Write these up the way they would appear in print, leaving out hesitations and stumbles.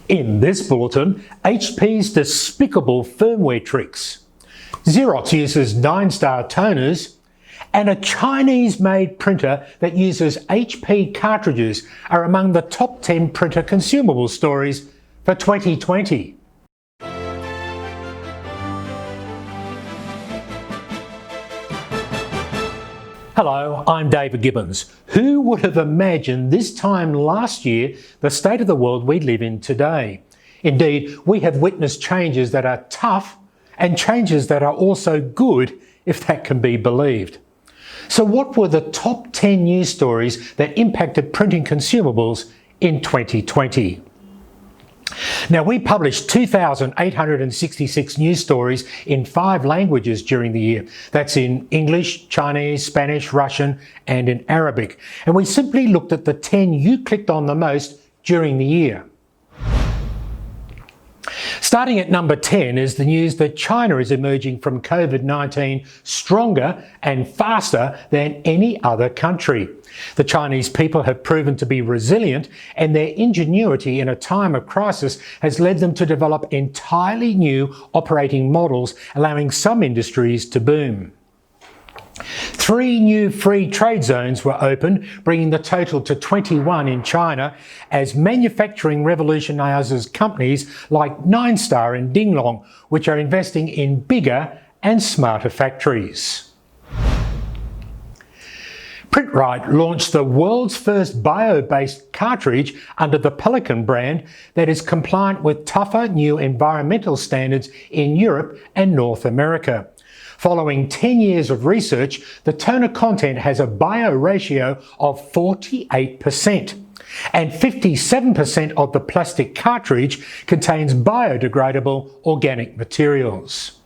In this bulletin, HP's despicable firmware tricks, Xerox uses 9-star toners, and a Chinese-made printer that uses HP cartridges are among the top 10 printer consumable stories for 2020. Hello, I'm David Gibbons. Who would have imagined this time last year the state of the world we live in today? Indeed, we have witnessed changes that are tough and changes that are also good, if that can be believed. So what were the top 10 news stories that impacted printing consumables in 2020? Now, we published 2,866 news stories in 5 languages during the year. That's in English, Chinese, Spanish, Russian, and in Arabic. And we simply looked at the 10 you clicked on the most during the year. Starting at number 10 is the news that China is emerging from COVID-19 stronger and faster than any other country. The Chinese people have proven to be resilient, and their ingenuity in a time of crisis has led them to develop entirely new operating models, allowing some industries to boom. 3 new free trade zones were opened, bringing the total to 21 in China, as manufacturing revolutionises companies like 9-star and Dinglong, which are investing in bigger and smarter factories. PrintRite launched the world's first bio-based cartridge under the Pelican brand that is compliant with tougher new environmental standards in Europe and North America. Following 10 years of research, the toner content has a bio ratio of 48%, and 57% of the plastic cartridge contains biodegradable organic materials.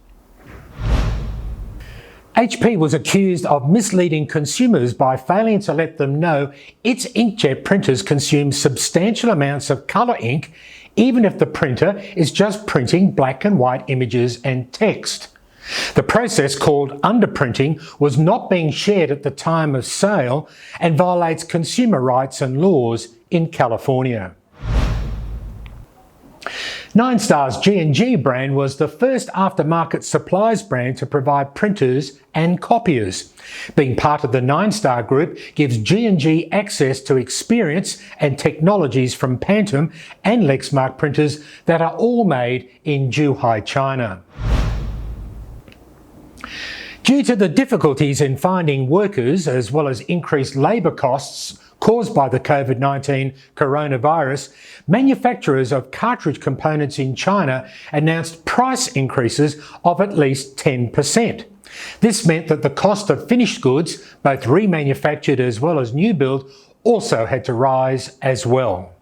HP was accused of misleading consumers by failing to let them know its inkjet printers consume substantial amounts of colour ink, even if the printer is just printing black and white images and text. The process, called underprinting, was not being shared at the time of sale and violates consumer rights and laws in California. 9-star's G&G brand was the first aftermarket supplies brand to provide printers and copiers. Being part of the 9-star group gives G&G access to experience and technologies from Phantom and Lexmark printers that are all made in Zhuhai, China. Due to the difficulties in finding workers, as well as increased labour costs caused by the COVID-19 coronavirus, manufacturers of cartridge components in China announced price increases of at least 10%. This meant that the cost of finished goods, both remanufactured as well as new build, also had to rise as well.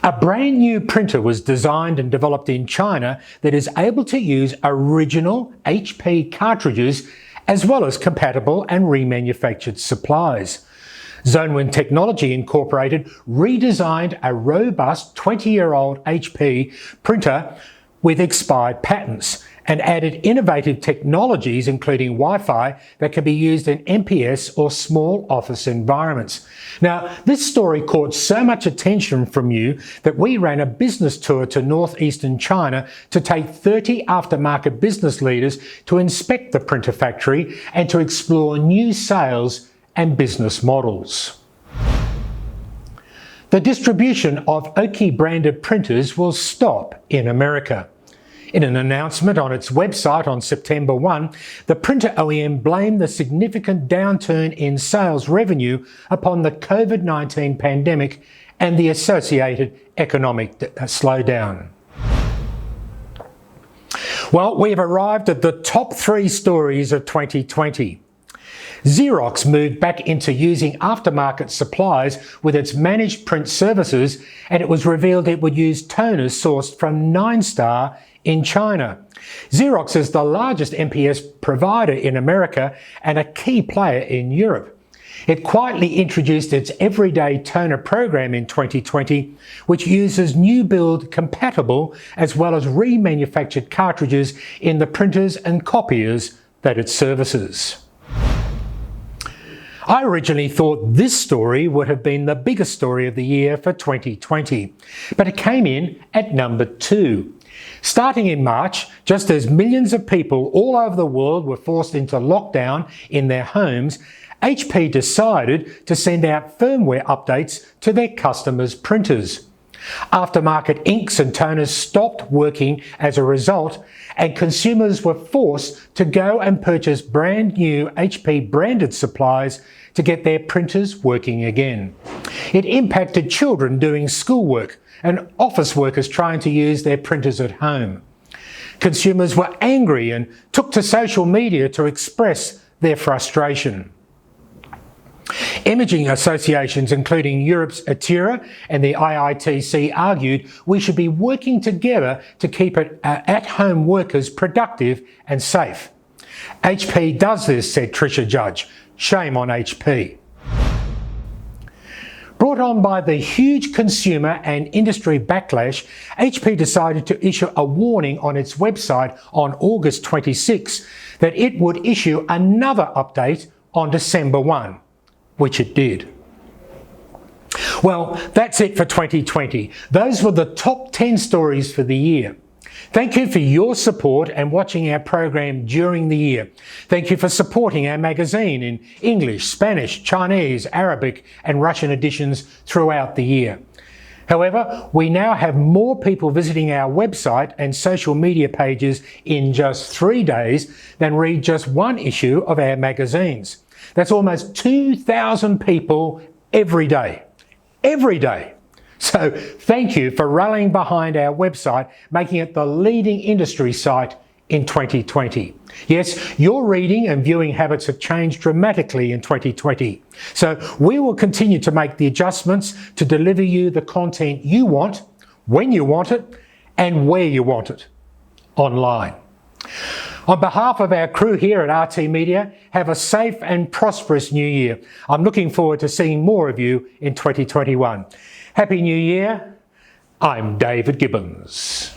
A brand new printer was designed and developed in China that is able to use original HP cartridges as well as compatible and remanufactured supplies. Zonewind Technology Incorporated redesigned a robust 20-year-old HP printer with expired patents and added innovative technologies including Wi-Fi that can be used in MPS or small office environments. Now, this story caught so much attention from you that we ran a business tour to northeastern China to take 30 aftermarket business leaders to inspect the printer factory and to explore new sales and business models. The distribution of Oki branded printers will stop in America. In an announcement on its website on September 1, the printer OEM blamed the significant downturn in sales revenue upon the COVID-19 pandemic and the associated economic slowdown. Well, we've arrived at the top 3 stories of 2020. Xerox moved back into using aftermarket supplies with its managed print services, and it was revealed it would use toners sourced from 9-star in China. Xerox is the largest MPS provider in America and a key player in Europe. It quietly introduced its Everyday Toner program in 2020, which uses new build compatible as well as remanufactured cartridges in the printers and copiers that it services. I originally thought this story would have been the biggest story of the year for 2020, but it came in at number 2. Starting in March, just as millions of people all over the world were forced into lockdown in their homes, HP decided to send out firmware updates to their customers' printers. Aftermarket inks and toners stopped working as a result, and consumers were forced to go and purchase brand new HP branded supplies to get their printers working again. It impacted children doing schoolwork and office workers trying to use their printers at home. Consumers were angry and took to social media to express their frustration. Imaging associations, including Europe's ATIRA and the IITC, argued we should be working together to keep at-home workers productive and safe. HP does this, said Tricia Judge. Shame on HP. Brought on by the huge consumer and industry backlash, HP decided to issue a warning on its website on August 26 that it would issue another update on December 1. Which it did. Well, that's it for 2020. Those were the top 10 stories for the year. Thank you for your support and watching our program during the year. Thank you for supporting our magazine in English, Spanish, Chinese, Arabic and Russian editions throughout the year. However, we now have more people visiting our website and social media pages in just 3 days than read just one issue of our magazines. That's almost 2,000 people every day. Every day. So thank you for rallying behind our website, making it the leading industry site in 2020. Yes, your reading and viewing habits have changed dramatically in 2020. So we will continue to make the adjustments to deliver you the content you want, when you want it, and where you want it, online. On behalf of our crew here at RT Media, have a safe and prosperous new year. I'm looking forward to seeing more of you in 2021. Happy New Year. I'm David Gibbons.